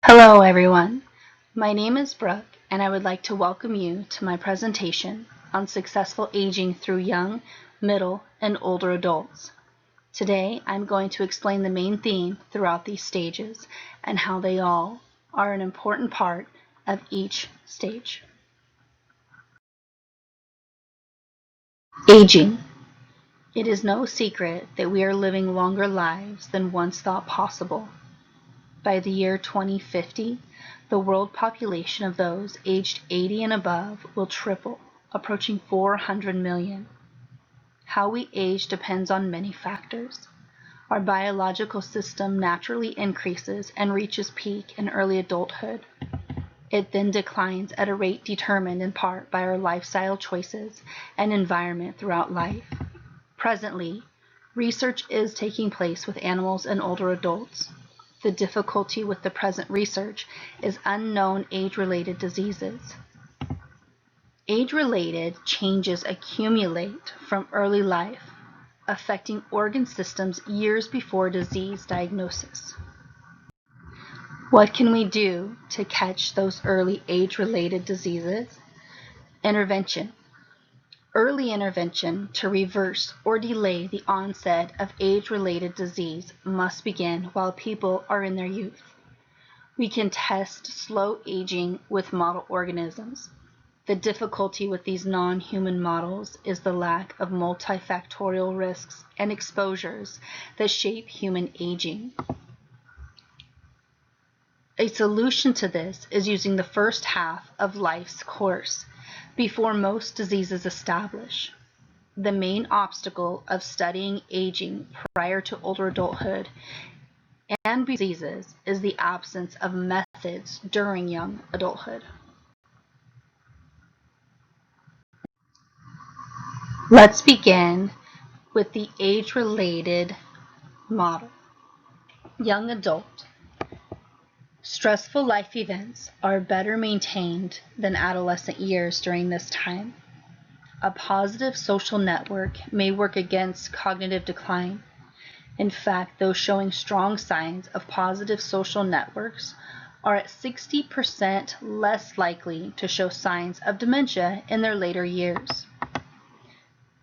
Hello everyone, my name is Brooke and I would like to welcome you to my presentation on successful aging through young, middle, and older adults. Today I'm going to explain the main theme throughout these stages and how they all are an important part of each stage. Aging. It is no secret that we are living longer lives than once thought possible. By the year 2050, the world population of those aged 80 and above will triple, approaching 400 million. How we age depends on many factors. Our biological system naturally increases and reaches peak in early adulthood. It then declines at a rate determined in part by our lifestyle choices and environment throughout life. Presently, research is taking place with animals and older adults. The difficulty with the present research is unknown age-related diseases. Age-related changes accumulate from early life, affecting organ systems years before disease diagnosis. What can we do to catch those early age-related diseases? Intervention. Early intervention to reverse or delay the onset of age-related disease must begin while people are in their youth. We can test slow aging with model organisms. The difficulty with these non-human models is the lack of multifactorial risks and exposures that shape human aging. A solution to this is using the first half of life's course before most diseases establish. The main obstacle of studying aging prior to older adulthood and diseases is the absence of methods during young adulthood. Let's begin with the age-related model. Young adult. Stressful life events are better maintained than adolescent years during this time. A positive social network may work against cognitive decline. In fact, those showing strong signs of positive social networks are at 60% less likely to show signs of dementia in their later years.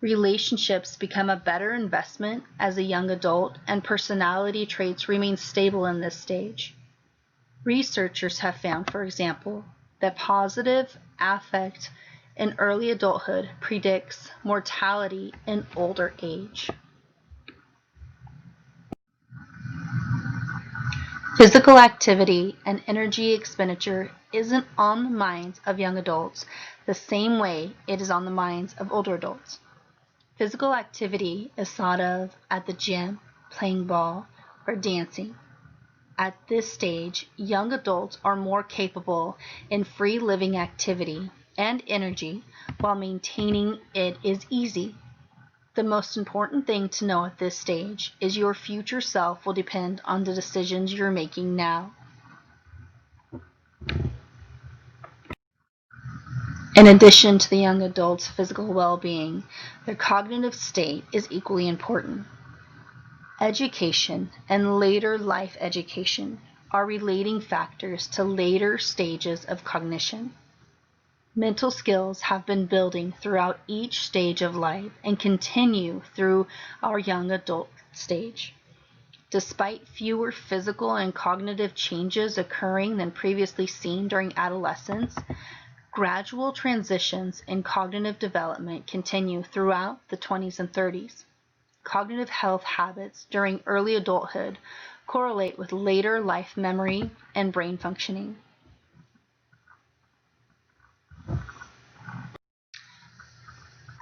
Relationships become a better investment as a young adult, and personality traits remain stable in this stage. Researchers have found, for example, that positive affect in early adulthood predicts mortality in older age. Physical activity and energy expenditure isn't on the minds of young adults the same way it is on the minds of older adults. Physical activity is thought of at the gym, playing ball, or dancing. At this stage, young adults are more capable in free living activity and energy while maintaining it is easy. The most important thing to know at this stage is your future self will depend on the decisions you're making now. In addition to the young adult's physical well-being, their cognitive state is equally important. Education and later life education are relating factors to later stages of cognition. Mental skills have been building throughout each stage of life and continue through our young adult stage. Despite fewer physical and cognitive changes occurring than previously seen during adolescence, gradual transitions in cognitive development continue throughout the 20s and 30s. Cognitive health habits during early adulthood correlate with later life memory and brain functioning.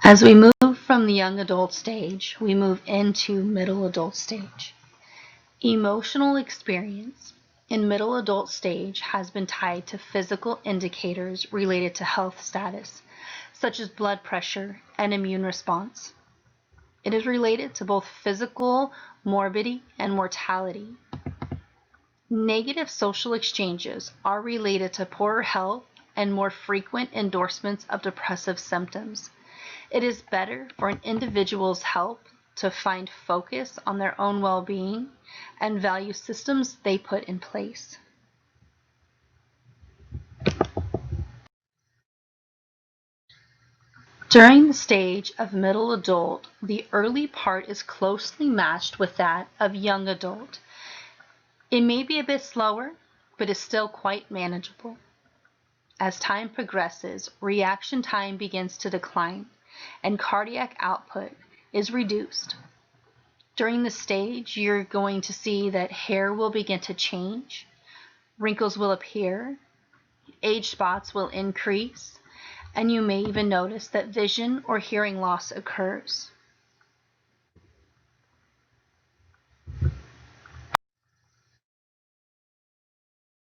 As we move from the young adult stage, we move into middle adult stage. Emotional experience in middle adult stage has been tied to physical indicators related to health status, such as blood pressure and immune response. It is related to both physical morbidity and mortality. Negative social exchanges are related to poorer health and more frequent endorsements of depressive symptoms. It is better for an individual's health to find focus on their own well-being and value systems they put in place. During the stage of middle adult, the early part is closely matched with that of young adult. It may be a bit slower, but is still quite manageable. As time progresses, reaction time begins to decline, and cardiac output is reduced. During this stage, you're going to see that hair will begin to change, wrinkles will appear, age spots will increase, and you may even notice that vision or hearing loss occurs.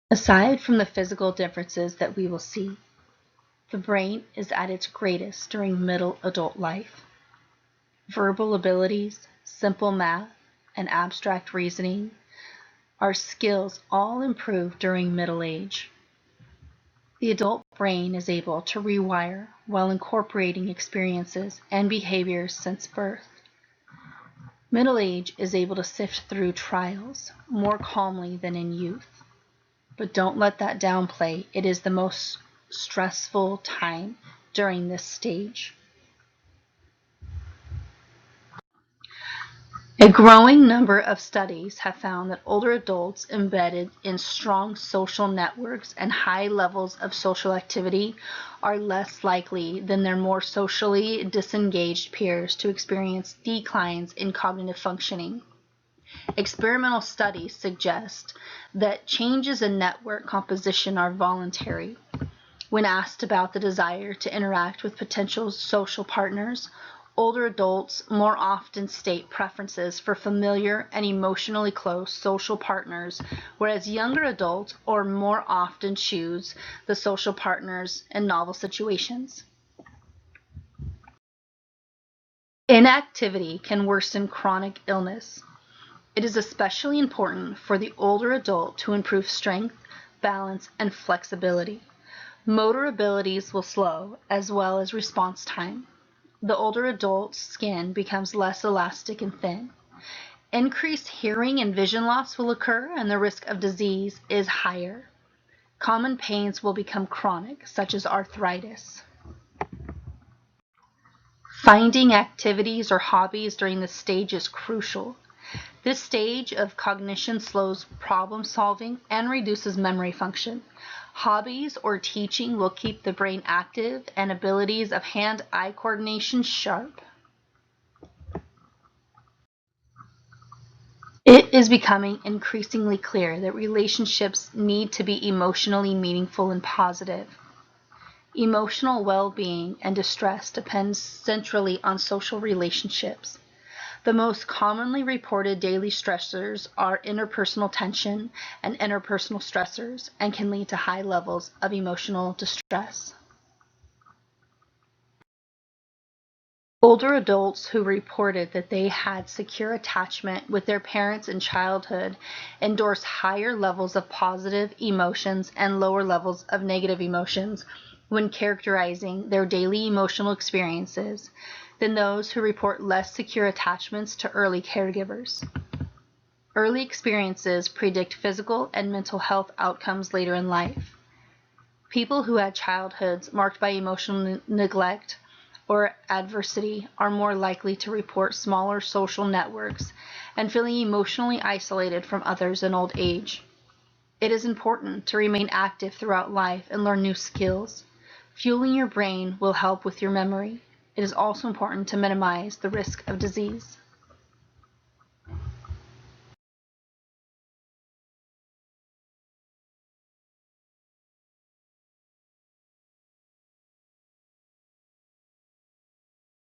Aside from the physical differences that we will see, the brain is at its greatest during middle adult life. Verbal abilities, simple math, and abstract reasoning are skills all improve during middle age. The adult brain is able to rewire while incorporating experiences and behaviors since birth. Middle age is able to sift through trials more calmly than in youth. But don't let that downplay. It is the most stressful time during this stage. A growing number of studies have found that older adults embedded in strong social networks and high levels of social activity are less likely than their more socially disengaged peers to experience declines in cognitive functioning. Experimental studies suggest that changes in network composition are voluntary. When asked about the desire to interact with potential social partners, older adults more often state preferences for familiar and emotionally close social partners, whereas younger adults more often choose the social partners in novel situations. Inactivity can worsen chronic illness. It is especially important for the older adult to improve strength, balance, and flexibility. Motor abilities will slow, as well as response time. The older adult's skin becomes less elastic and thin. Increased hearing and vision loss will occur, and the risk of disease is higher. Common pains will become chronic, such as arthritis. Finding activities or hobbies during this stage is crucial. This stage of cognition slows problem solving and reduces memory function. Hobbies or teaching will keep the brain active and abilities of hand-eye coordination sharp. It is becoming increasingly clear that relationships need to be emotionally meaningful and positive. Emotional well-being and distress depends centrally on social relationships. The most commonly reported daily stressors are interpersonal tension and interpersonal stressors and can lead to high levels of emotional distress. Older adults who reported that they had secure attachment with their parents in childhood endorse higher levels of positive emotions and lower levels of negative emotions when characterizing their daily emotional experiences than those who report less secure attachments to early caregivers. Early experiences predict physical and mental health outcomes later in life. People who had childhoods marked by emotional neglect or adversity are more likely to report smaller social networks and feeling emotionally isolated from others in old age. It is important to remain active throughout life and learn new skills. Fueling your brain will help with your memory. It is also important to minimize the risk of disease.